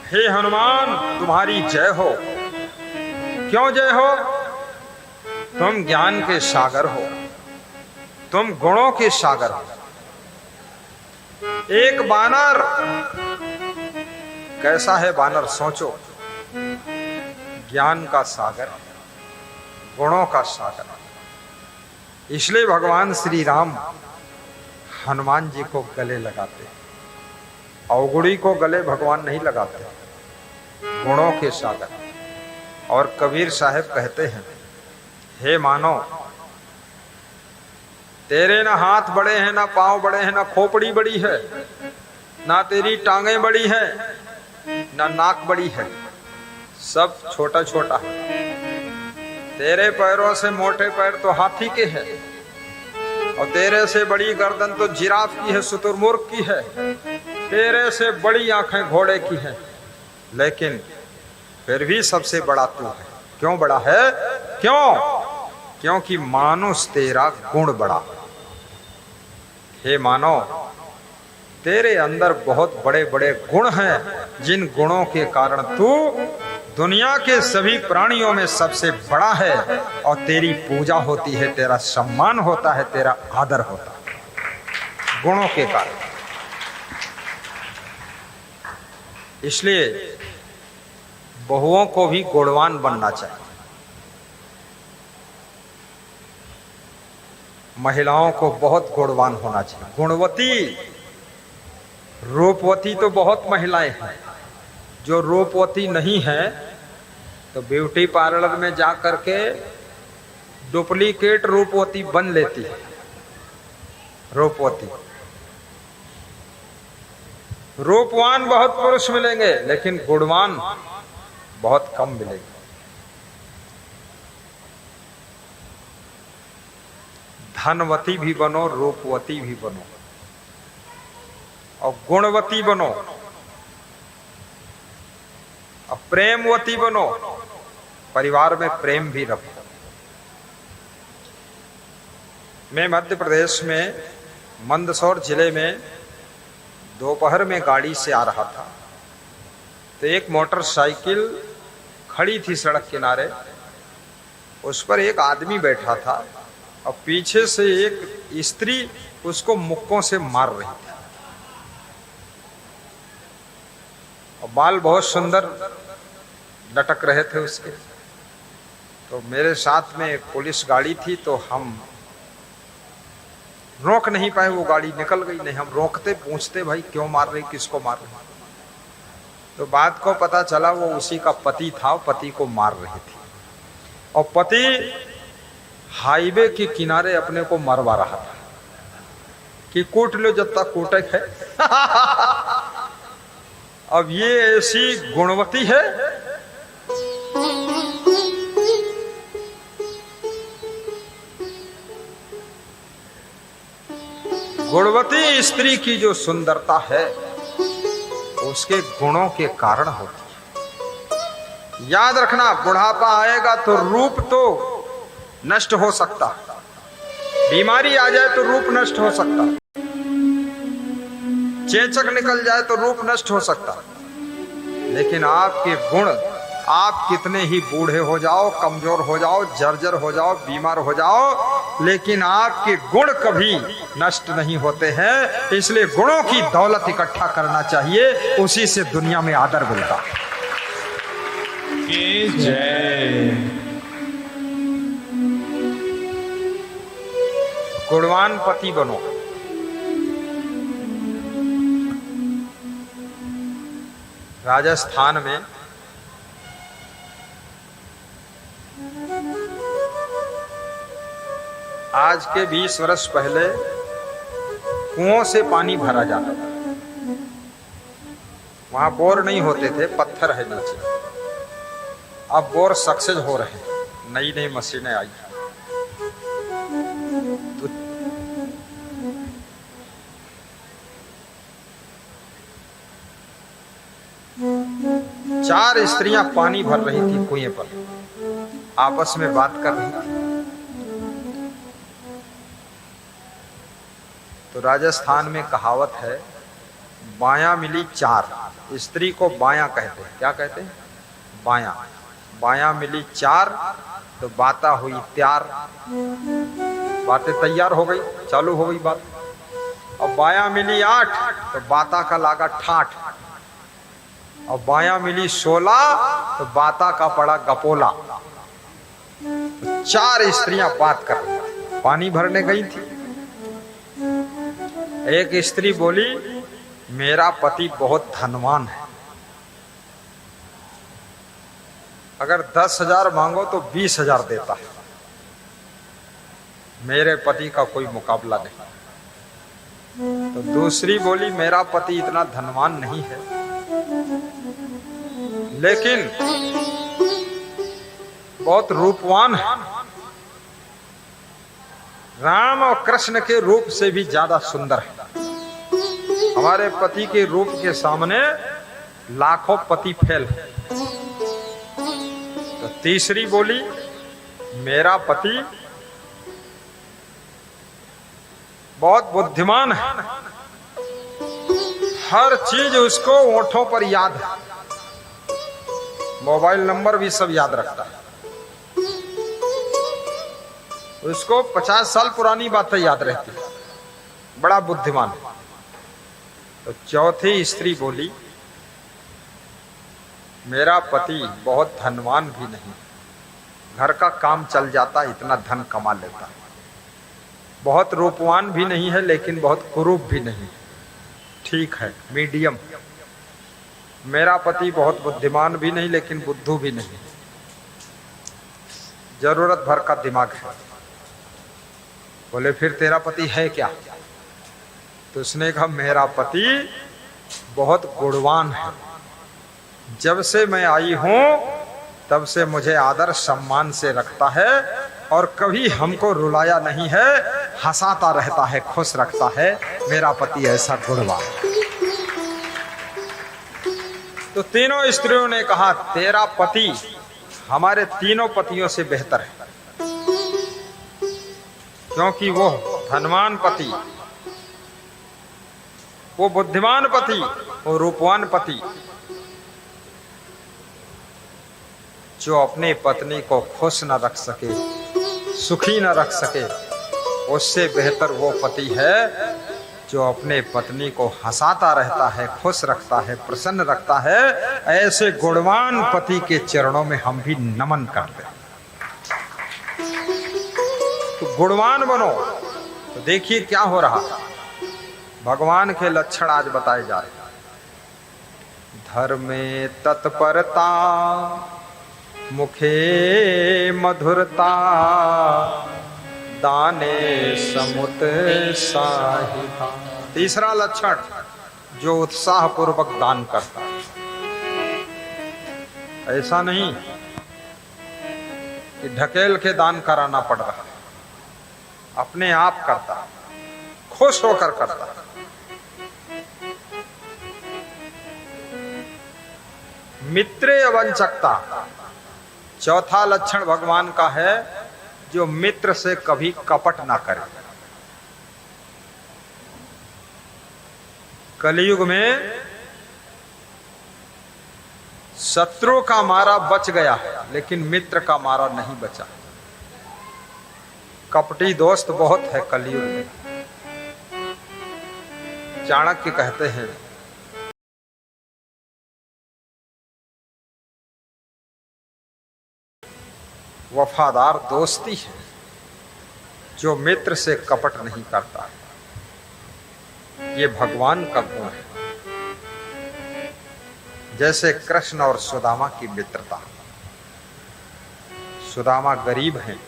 हे हनुमान तुम्हारी जय हो। क्यों जय हो? तुम ज्ञान के सागर हो, तुम गुणों के सागर हो। एक बानर, कैसा है बानर सोचो, ज्ञान का सागर, गुणों का सागर। इसलिए भगवान श्री राम हनुमान जी को गले लगाते, अवगुणी को गले भगवान नहीं लगाते, गुणों के सागर। और कबीर साहब कहते हैं, हे मानव, तेरे ना हाथ बड़े हैं, ना पांव बड़े हैं, ना खोपड़ी बड़ी है, ना तेरी टांगें बड़ी है, ना नाक बड़ी है, सब छोटा छोटा है। तेरे पैरों से मोटे पैर तो हाथी के हैं, और तेरे से बड़ी गर्दन तो जिराफ की है, शुतुरमुर्ग की है। तेरे से बड़ी आंखें घोड़े की हैं, लेकिन फिर भी सबसे बड़ा तू है। क्यों बड़ा है? क्यों? क्योंकि मानुष तेरा गुण बड़ा। हे मानव, तेरे अंदर बहुत बड़े बड़े गुण हैं, जिन गुणों के कारण तू दुनिया के सभी प्राणियों में सबसे बड़ा है, और तेरी पूजा होती है, तेरा सम्मान होता है, तेरा आदर होता है, गुणों के कारण। इसलिए बहुओं को भी गुणवान बनना चाहिए, महिलाओं को बहुत गुणवान होना चाहिए। गुणवती, रूपवती तो बहुत महिलाएं हैं, जो रूपवती नहीं है तो ब्यूटी पार्लर में जा करके डुप्लीकेट रूपवती बन लेती है। रूपवती, रूपवान बहुत पुरुष मिलेंगे, लेकिन गुणवान बहुत कम मिलेंगे। धनवती भी बनो, रूपवती भी बनो, और गुणवती बनो, और प्रेमवती बनो, परिवार में प्रेम भी रखो। मैं मध्य प्रदेश में मंदसौर जिले में दोपहर में गाड़ी से आ रहा था, तो एक मोटरसाइकिल खड़ी थी सड़क किनारे, उस पर एक आदमी बैठा था, और पीछे से एक स्त्री उसको मुक्कों से मार रही थी, और बाल बहुत सुंदर लटक रहे थे उसके। तो मेरे साथ में एक पुलिस गाड़ी थी, तो हम रोक नहीं पाए, वो गाड़ी निकल गई। नहीं, हम रोकते, पूछते भाई क्यों मार रही, किसको मार रही। तो बात को पता चला वो उसी का पति था, पति को मार रही थी, और पति हाईवे के किनारे अपने को मरवा रहा था कि कूट लो जब तक कूटक है। अब ये ऐसी गुणवती है, गुणवती स्त्री की जो सुंदरता है उसके गुणों के कारण होती है। याद रखना, बुढ़ापा आएगा तो रूप तो नष्ट हो सकता, बीमारी आ जाए तो रूप नष्ट हो सकता, चेचक निकल जाए तो रूप नष्ट हो सकता, लेकिन आपके गुण, आप कितने ही बूढ़े हो जाओ, कमजोर हो जाओ, जर्जर हो जाओ, बीमार हो जाओ, लेकिन आपके गुण कभी नष्ट नहीं होते हैं। इसलिए गुणों की दौलत इकट्ठा करना चाहिए, उसी से दुनिया में आदर मिलता। जय। गुणवान पति बनो। राजस्थान में आज के 20 वर्ष पहले कुओं से पानी भरा जाता था। वहां बोर नहीं होते थे, पत्थर है नीचे। अब बोर सक्सेस हो रहे हैं, नई नई मशीनें आई। तो 4 स्त्रियां पानी भर रही थी कुएं पर, आपस में बात कर रही थी। तो राजस्थान में कहावत है, बायां मिली 4 स्त्री को बाया कहते हैं। क्या कहते हैं? बाया। बाया मिली 4 तो बाता हुई त्यार, बातें तैयार हो गई, चालू हो गई बात। अब बाया मिली 8 तो बाता का लागा ठाठ, और बाया मिली 16 तो बाता का पड़ा गपोला। तो 4 स्त्रियां बात कर रही, पानी भरने गई थी। एक स्त्री बोली मेरा पति बहुत धनवान है, अगर 10,000 मांगो तो 20,000 देता है, मेरे पति का कोई मुकाबला नहीं। तो दूसरी बोली मेरा पति इतना धनवान नहीं है, लेकिन बहुत रूपवान है, राम और कृष्ण के रूप से भी ज्यादा सुंदर है। हमारे पति के रूप के सामने लाखों पति फेल है। तो तीसरी बोली मेरा पति बहुत बुद्धिमान है, हर चीज उसको होठों पर याद है, मोबाइल नंबर भी सब याद रखता है, उसको 50 साल पुरानी बातें याद रहती है, बड़ा बुद्धिमान है। तो चौथी स्त्री बोली मेरा पति बहुत धनवान भी नहीं, घर का काम चल जाता, इतना धन कमा लेता है, बहुत रूपवान भी नहीं है लेकिन बहुत कुरूप भी नहीं, ठीक है मीडियम। मेरा पति बहुत बुद्धिमान भी नहीं लेकिन बुद्धू भी नहीं, जरूरत भर का दिमाग है। बोले फिर तेरा पति है क्या? तो उसने कहा मेरा पति बहुत गुणवान है, जब से मैं आई हूं तब से मुझे आदर सम्मान से रखता है और कभी हमको रुलाया नहीं है, हंसाता रहता है, खुश रखता है, मेरा पति ऐसा गुणवान। तो तीनों स्त्रियों ने कहा तेरा पति हमारे तीनों पतियों से बेहतर है, क्योंकि वो धनवान पति, वो बुद्धिमान पति, वो रूपवान पति, जो अपने पत्नी को खुश न रख सके, सुखी न रख सके, उससे बेहतर वो पति है जो अपने पत्नी को हंसाता रहता है, खुश रखता है, प्रसन्न रखता है। ऐसे गुणवान पति के चरणों में हम भी नमन करते हैं। तो गुणवान बनो। तो देखिए क्या हो रहा है, भगवान के लक्षण आज बताए जा रहे हैं। धर्मे तत्परता, मुखे मधुरता, दाने समुत्साहिता। तीसरा लक्षण, जो उत्साह पूर्वक दान करता है। ऐसा नहीं कि ढकेल के दान कराना पड़ रहा है, अपने आप करता है, खुश होकर करता है। मित्रे अवंचकता, चौथा लक्षण भगवान का है, जो मित्र से कभी कपट ना करे। कलयुग में शत्रु का मारा बच गया है लेकिन मित्र का मारा नहीं बचा। कपटी दोस्त बहुत है कलयुग में। चाणक्य कहते हैं वफादार दोस्ती है जो मित्र से कपट नहीं करता। ये भगवान का गुण है। जैसे कृष्ण और सुदामा की मित्रता। सुदामा गरीब हैं,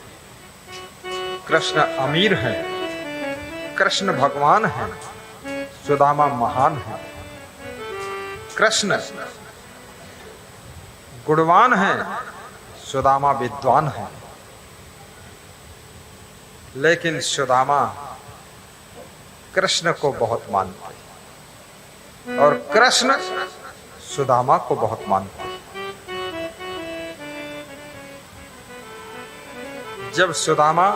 कृष्ण अमीर हैं। कृष्ण भगवान हैं, सुदामा महान हैं। कृष्ण गुणवान हैं, सुदामा विद्वान है। लेकिन सुदामा कृष्ण को बहुत मानते और कृष्ण सुदामा को बहुत मानते। जब सुदामा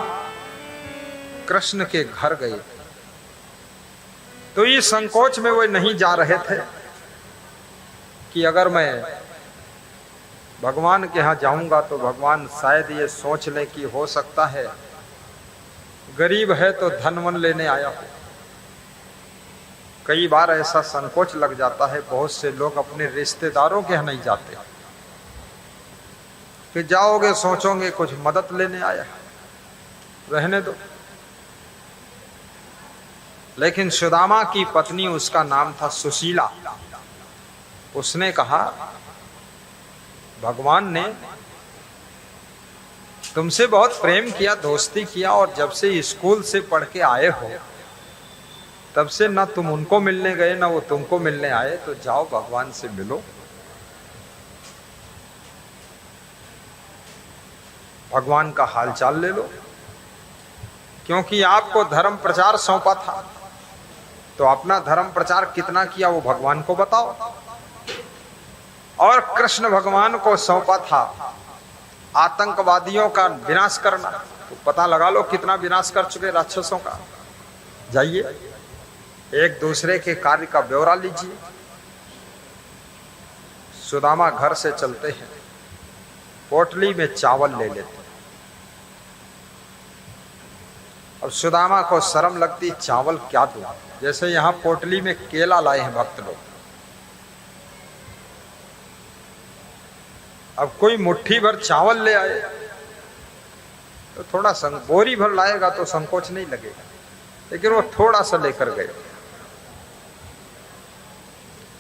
कृष्ण के घर गए तो इस संकोच में वे नहीं जा रहे थे कि अगर मैं भगवान के यहाँ जाऊंगा तो भगवान शायद ये सोच लें कि हो सकता है गरीब है तो धन वन लेने आया हो। कई बार ऐसा संकोच लग जाता है, बहुत से लोग अपने रिश्तेदारों के यहाँ नहीं जाते, कि जाओगे सोचोगे कुछ मदद लेने आया, रहने दो। लेकिन सुदामा की पत्नी, उसका नाम था सुशीला, उसने कहा भगवान ने तुमसे बहुत प्रेम किया, दोस्ती किया, और जब से स्कूल से पढ़ के आए हो तब से ना तुम उनको मिलने गए ना वो तुमको मिलने आए, तो जाओ भगवान से मिलो, भगवान का हालचाल ले लो। क्योंकि आपको धर्म प्रचार सौंपा था, तो अपना धर्म प्रचार कितना किया वो भगवान को बताओ। और कृष्ण भगवान को सौंपा था आतंकवादियों का विनाश करना, तो पता लगा लो कितना विनाश कर चुके राक्षसों का। जाइए एक दूसरे के कार्य का ब्यौरा लीजिए। सुदामा घर से चलते हैं, पोटली में चावल ले लेते, और सुदामा को शर्म लगती, चावल क्या दूं। जैसे यहां पोटली में केला लाए हैं भक्त लोग, अब कोई मुट्ठी भर चावल ले आए तो थोड़ा बोरी भर लाएगा तो संकोच नहीं लगेगा, लेकिन वो थोड़ा सा लेकर गए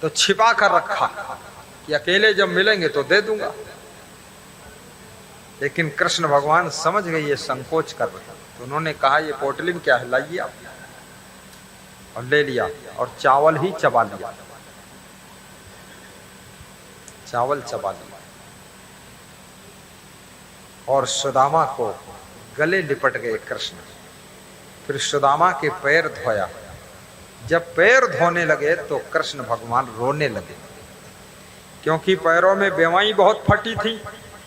तो छिपा कर रखा कि अकेले जब मिलेंगे तो दे दूंगा। लेकिन कृष्ण भगवान समझ गए ये संकोच कर रहे हैं, तो उन्होंने कहा ये पोटली में क्या है, लाइए आप, और ले लिया और चावल ही चबा लिया, चावल चबा लिया, और सुदामा को गले लिपट गए कृष्ण। फिर सुदामा के पैर धोया। जब पैर धोने लगे तो कृष्ण भगवान रोने लगे, क्योंकि पैरों में बेवाई बहुत फटी थी,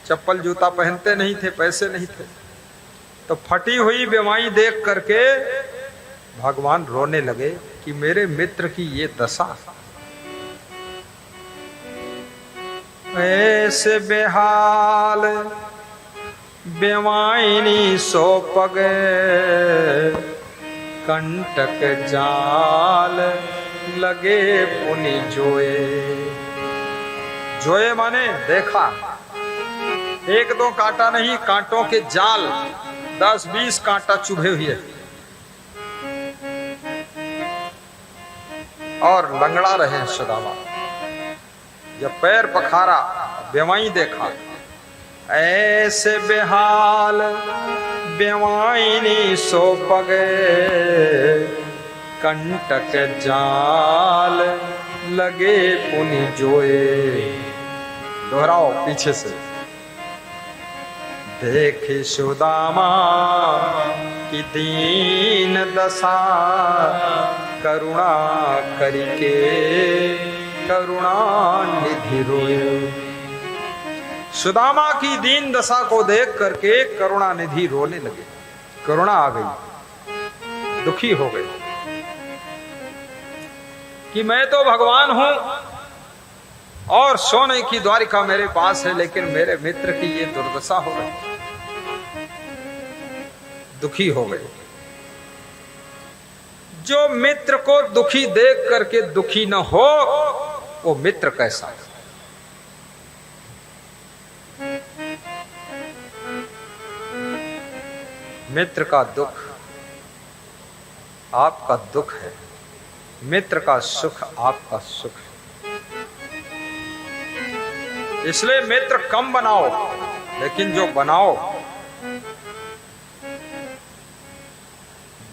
चप्पल जूता पहनते नहीं थे, पैसे नहीं थे, तो फटी हुई बेवाई देख करके भगवान रोने लगे कि मेरे मित्र की ये दशा। ऐसे बेहाल बेवाइनी सो पगे, कंटक जाल लगे पुनि जोए। जोए माने देखा, एक दो कांटा नहीं, कांटों के जाल 10-20 कांटा चुभे हुए, और लंगड़ा रहे सुदामा। जब पैर पखारा, बेवाई देखा, ऐसे बेहाल बेवाइनी सो पगे, कंटक जाल लगे पुनि जोए। दोहराओ पीछे से। देखी सुदामा की दीन दशा, करुणा करके करुणा निधि रोए। सुदामा की दीन दशा को देख करके करुणा निधि रोने लगे, करुणा आ गई, दुखी हो गए कि मैं तो भगवान हूं और सोने की द्वारिका मेरे पास है, लेकिन मेरे मित्र की ये दुर्दशा हो गई। दुखी हो गए। जो मित्र को दुखी देख करके दुखी न हो, वो मित्र कैसा है। मित्र का दुख आपका दुख है, मित्र का सुख आपका सुख है। इसलिए मित्र कम बनाओ, लेकिन जो बनाओ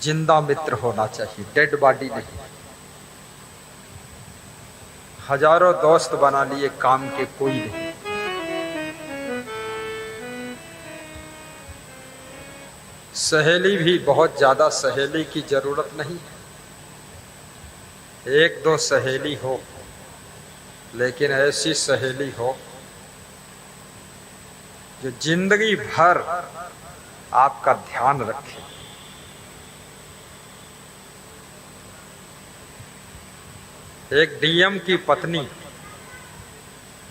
जिंदा मित्र होना चाहिए, डेड बॉडी नहीं। हजारों दोस्त बना लिए, काम के कोई नहीं। सहेली भी बहुत ज्यादा सहेली की जरूरत नहीं है, एक दो सहेली हो, लेकिन ऐसी सहेली हो जो जिंदगी भर आपका ध्यान रखे। एक डीएम की पत्नी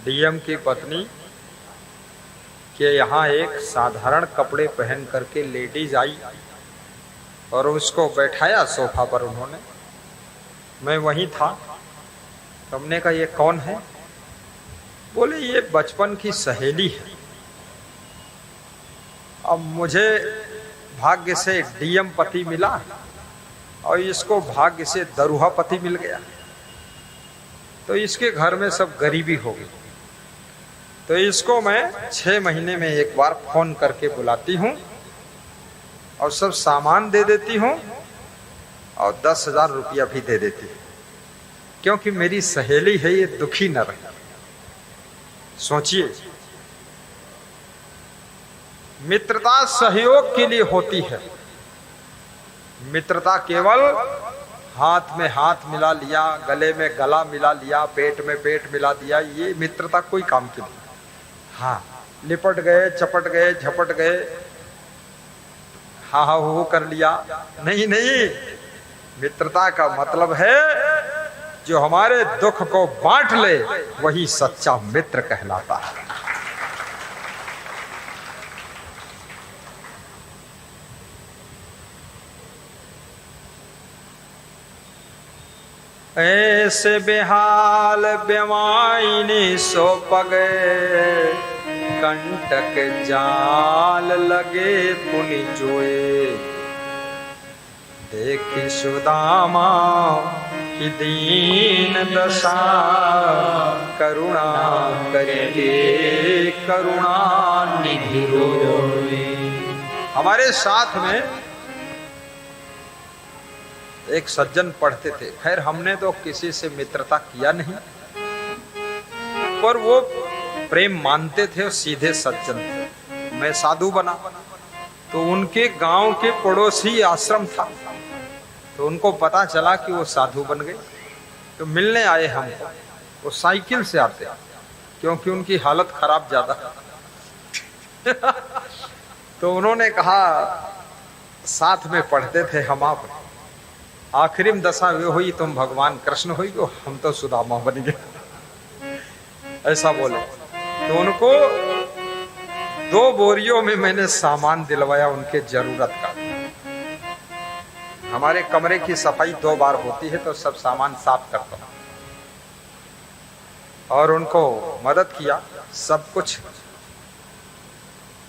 डीएम की पत्नी के यहाँ एक साधारण कपड़े पहन करके लेडीज आई और उसको बैठाया सोफा पर उन्होंने। मैं वहीं था। तो हमने कहा ये कौन है? बोले ये बचपन की सहेली है। अब मुझे भाग्य से डीएम पति मिला और इसको भाग्य से दरुहा पति मिल गया, तो इसके घर में सब गरीबी हो गई। तो इसको मैं 6 महीने में एक बार फोन करके बुलाती हूँ और सब सामान दे देती हूँ और 10,000 रुपया भी दे देती हूँ, क्योंकि मेरी सहेली है, ये दुखी न रहे। सोचिए, मित्रता सहयोग के लिए होती है। मित्रता केवल हाथ में हाथ मिला लिया, गले में गला मिला लिया, पेट में पेट मिला दिया, ये मित्रता कोई काम की नहीं। हाँ, लिपट गए, चपट गए, झपट गए, हा हा हो कर लिया, नहीं नहीं। मित्रता का मतलब है जो हमारे दुख को बांट ले, वही सच्चा मित्र कहलाता है। ऐसे बेहाल बेमाइनी सो पगे, कंटक जाल लगे पुनि जोए। देखी सुदामा की दीन दशा, करुणा करके करुणा निधि रोए। हमारे साथ में एक सज्जन पढ़ते थे। खैर हमने तो किसी से मित्रता किया नहीं, पर वो प्रेम मानते थे और सीधे सज्जन थे। मैं साधु बना तो उनके गांव के पड़ोसी आश्रम था, तो उनको पता चला कि वो साधु बन गए, तो मिलने आए हमको। वो साइकिल से आते क्योंकि उनकी हालत खराब ज्यादा। तो उन्होंने कहा साथ में पढ़ते थे हम, आप आखिरी में दशा वे हुई तुम भगवान कृष्ण हुई, तो हम तो सुदामा बन गए, ऐसा बोले। तो उनको 2 बोरियों में मैंने सामान दिलवाया उनके जरूरत का। हमारे कमरे की सफाई 2 बार होती है, तो सब सामान साफ करता हूं और उनको मदद किया सब कुछ।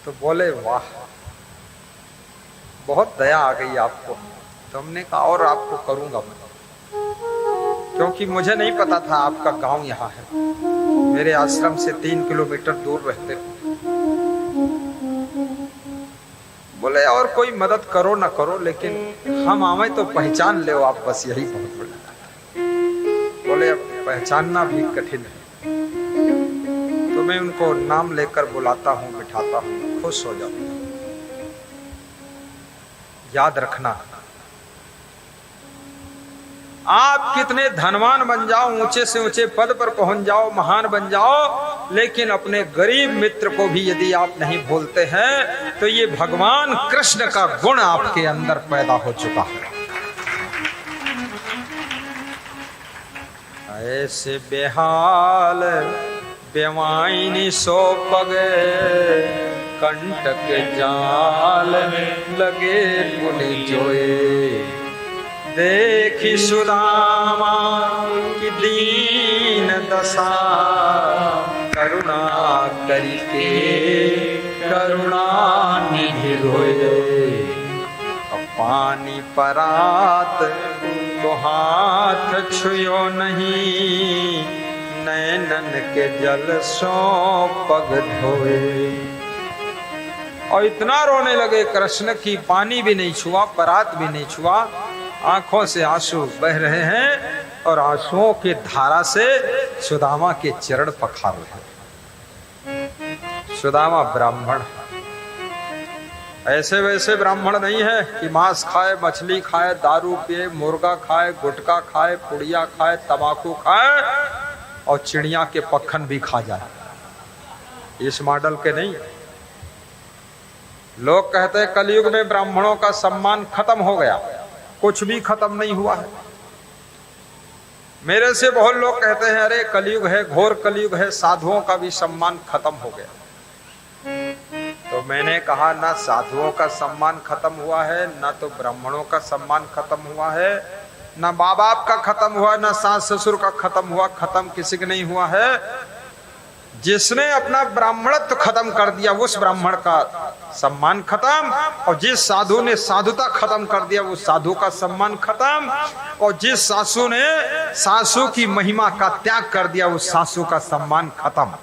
तो बोले वाह, बहुत दया आ गई आपको। तो हमने कहा और आपको करूंगा मैं, क्योंकि मुझे नहीं पता था आपका गांव यहाँ है। मेरे आश्रम से 3 किलोमीटर दूर रहते हो। बोले और कोई मदद करो ना करो, लेकिन हम आवे तो पहचान ले आप, बस यही बहुत बड़ा। बोले अब पहचानना भी कठिन है। तो मैं उनको नाम लेकर बुलाता हूँ, बिठाता हूँ, खुश हो जाता हूँ। याद रखना, आप कितने धनवान बन जाओ, ऊंचे से ऊंचे पद पर पहुंच जाओ, महान बन जाओ, लेकिन अपने गरीब मित्र को भी यदि आप नहीं भूलते हैं, तो ये भगवान कृष्ण का गुण आपके अंदर पैदा हो चुका है। ऐसे बेहाल बेवाइनी सो पगे, कंटक जाल लगे पुनि जोए। देखी सुदामा की दीन दशा, करुणा करके करुणा निधि रोए। पानी परात तो हाथ छुयो नहीं, नैनन के जल सो पग धोए। और इतना रोने लगे कृष्ण की पानी भी नहीं छुआ, परात भी नहीं छुआ, आंखों से आंसू बह रहे हैं और आंसुओं की धारा से सुदामा के चरण पखार रहे हैं। सुदामा ब्राह्मण, ऐसे वैसे ब्राह्मण नहीं है कि मांस खाए, मछली खाए, दारू पिए, मुर्गा खाए, गुटखा खाए, पुड़िया खाए, तंबाकू खाए और चिड़िया के पक्खन भी खा जाए। इस मॉडल के नहीं। लोग कहते हैं कलयुग में ब्राह्मणों का सम्मान खत्म हो गया, कुछ भी खत्म नहीं हुआ है। मेरे से बहुत लोग कहते हैं अरे कलयुग है, घोर कलयुग है, साधुओं का भी सम्मान खत्म हो गया। तो मैंने कहा ना साधुओं का सम्मान खत्म हुआ है, ना तो ब्राह्मणों का सम्मान खत्म हुआ है, ना माँ बाप का खत्म हुआ, ना सास ससुर का खत्म हुआ। खत्म किसी का नहीं हुआ है। जिसने अपना ब्राह्मणत्व खत्म कर दिया उस ब्राह्मण का सम्मान खत्म, और जिस साधु ने साधुता खत्म कर दिया उस साधु का सम्मान खत्म, और जिस सासू ने सासू की महिमा का त्याग कर दिया उस सासू का सम्मान खत्म।